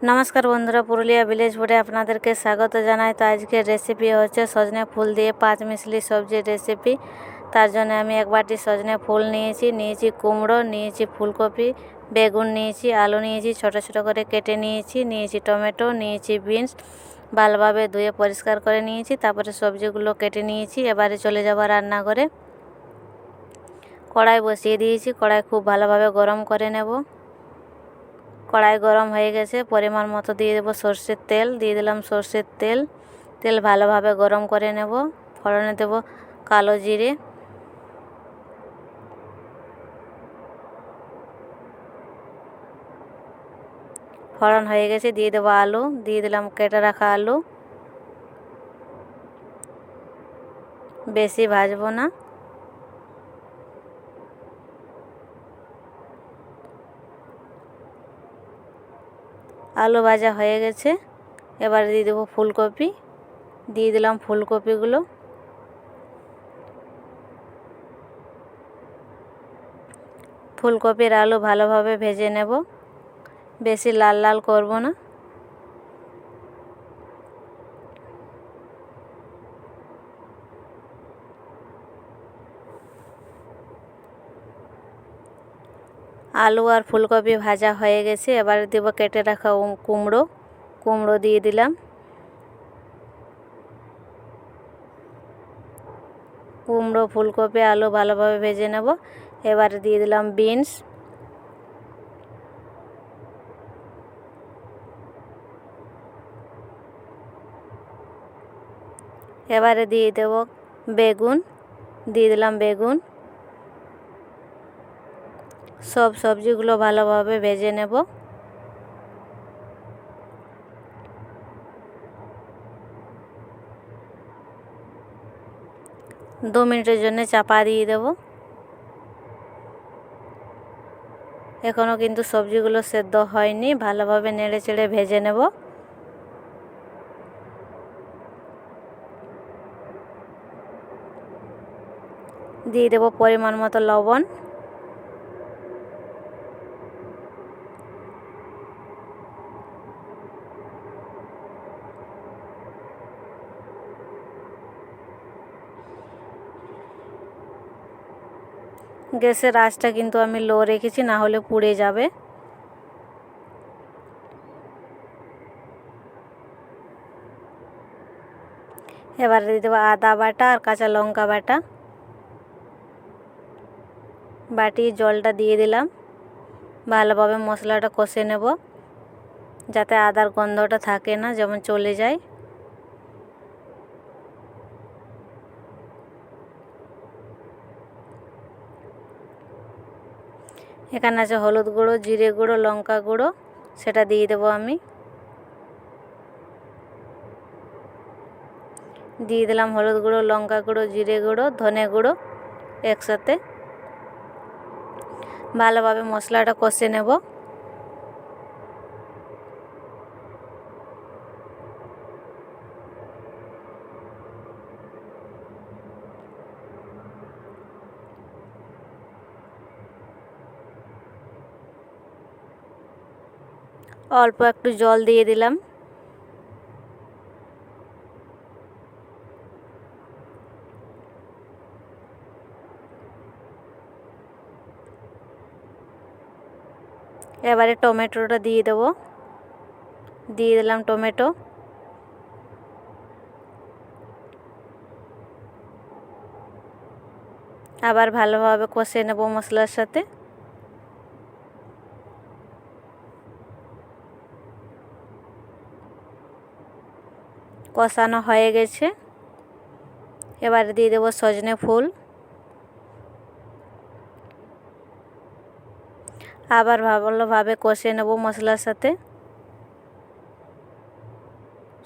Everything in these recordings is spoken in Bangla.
নমস্কার বন্ধুরা, পুরুলিয়া ভিলেজ ফুডে আপনাদেরকে স্বাগত জানাই। তো আজকের রেসিপি হচ্ছে সজনে ফুল দিয়ে 5 মিশালি সবজির রেসিপি। তার জন্য আমি এক বাটি সজনে ফুল নিয়েছি কুমড়ো নিয়েছি, ফুলকপি, বেগুন নিয়েছি, আলু নিয়েছি, ছোট ছোট করে কেটে নিয়েছি টমেটো নিয়েছি, বিনস ভালোভাবে ধুয়ে পরিষ্কার করে নিয়েছি। তারপরে সবজিগুলো কেটে নিয়েছি। এবারে চলে যাব রান্নাঘরে। কড়াই বসিয়ে দিয়েছি। কড়াই খুব ভালোভাবে গরম করে নেব। কড়াই গরম হয়ে গেছে। পরিমাণ মতো দিয়ে দেবো সরষের তেল। দিয়ে দিলাম সরষের তেল। তেল ভালোভাবে গরম করে নেব। ফোড়নে দেব কালো জিরে, ফোড়ন হয়ে গেছে। দিয়ে দেবো আলু। দিয়ে দিলাম কেটে রাখা আলু। বেশি ভাজবো না। আলু ভাজা হয়ে গেছে। এবার দিয়ে দেবো ফুলকপি। দিয়ে দিলাম ফুলকপিগুলো। ফুলকপির আলু ভালোভাবে ভেজে নেব। বেশি লাল লাল করব না। আলু আর ফুলকপি ভাজা হয়ে গেছে। এবার দেব কেটে রাখা কুমড়ো দিয়ে দিলাম। কুমড়ো, ফুলকপি, আলু ভালোভাবে ভেজে নেব। এবারে দিয়ে দিলাম বিনস। এবারে দিয়ে দেব বেগুন। দিয়ে দিলাম বেগুন। সব সবজিগুলো ভালোভাবে ভেজে নেব। দু মিনিটের জন্য চাপা দিয়ে দেব। এখনও কিন্তু সবজিগুলো সেদ্ধ হয়নি। ভালোভাবে নেড়ে চেড়ে ভেজে নেব। দিয়ে দেব পরিমাণ মতো লবণ। গ্যাসের আঁচটা কিন্তু আমি লো রেখেছি, না হলে পুড়ে যাবে। এবার দিয়ে দেবো আদা বাটা আর কাঁচা লঙ্কা বাটা। বাটি জলটা দিয়ে দিলাম। ভালোভাবে মশলাটা কষে নেব, যাতে আদার গন্ধটা থাকে না, যেমন চলে যায়। এখানে আছে হলুদ গুঁড়ো, জিরে গুঁড়ো, লঙ্কা গুঁড়ো, সেটা দিয়ে দেবো আমি। দিয়ে দিলাম হলুদ গুঁড়ো, লঙ্কা গুঁড়ো, জিরে গুঁড়ো, ধনে গুঁড়ো একসাথে। ভালোভাবে মশলাটা কষে নেব। অল্প একটু জল দিয়ে দিলাম। এবারে টমেটোটা দিয়ে দেবো। দিয়ে দিলাম টমেটো। আবার ভালোভাবে কষে নেব মশলার সাথে। কষানো হয়ে গেছে। এবারে দিয়ে দেবো সজনে ফুল। আবার ভালোভাবে কষে নেব মশলার সাথে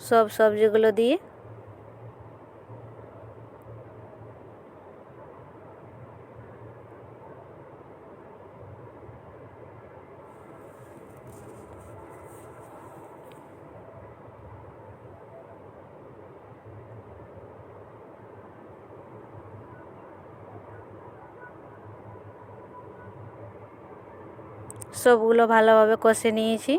সব সবজিগুলো দিয়ে। সবগুলো ভালোভাবে কষে নিয়েছি।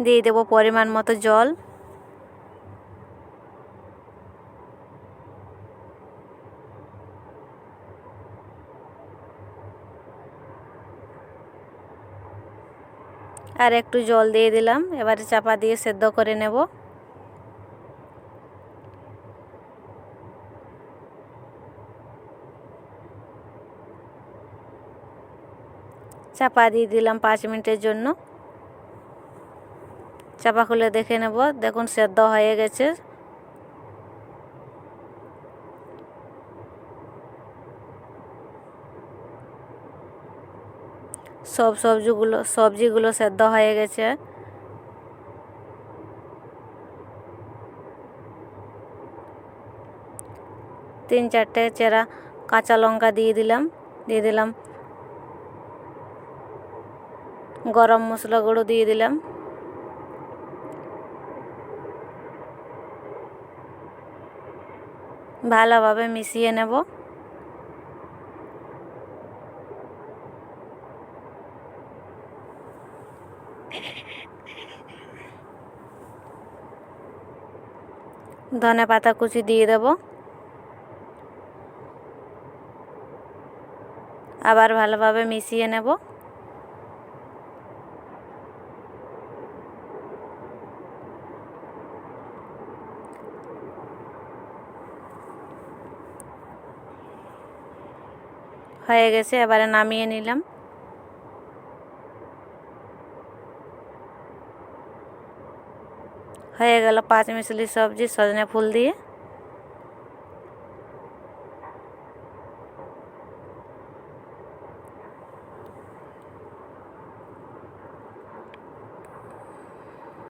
দিয়ে দেব পরিমাণ মতো জল। আর একটু জল দিয়ে দিলাম। এবারে চাপা দিয়ে সেদ্ধ করে নেব। চাপা দিয়ে দিলাম 5 মিনিটের জন্য। চাপা খুলে দেখে নেব। দেখুন সেদ্ধ হয়ে গেছে। সব সবজিগুলো সেদ্ধ হয়ে গেছে। তিন চারটে চেরা কাঁচা লঙ্কা দিয়ে দিলাম গরম মশলা গুঁড়ো দিয়ে দিলাম। ভালোভাবে মিশিয়ে নেব। ধনে পাতা কুচি দিয়ে দেব। আবার ভালোভাবে মিশিয়ে নেব। হয়ে গেছে, এবারে নামিয়ে নিলাম। হয়ে গেল 5 মিশালি সবজি সজনে ফুল দিয়ে।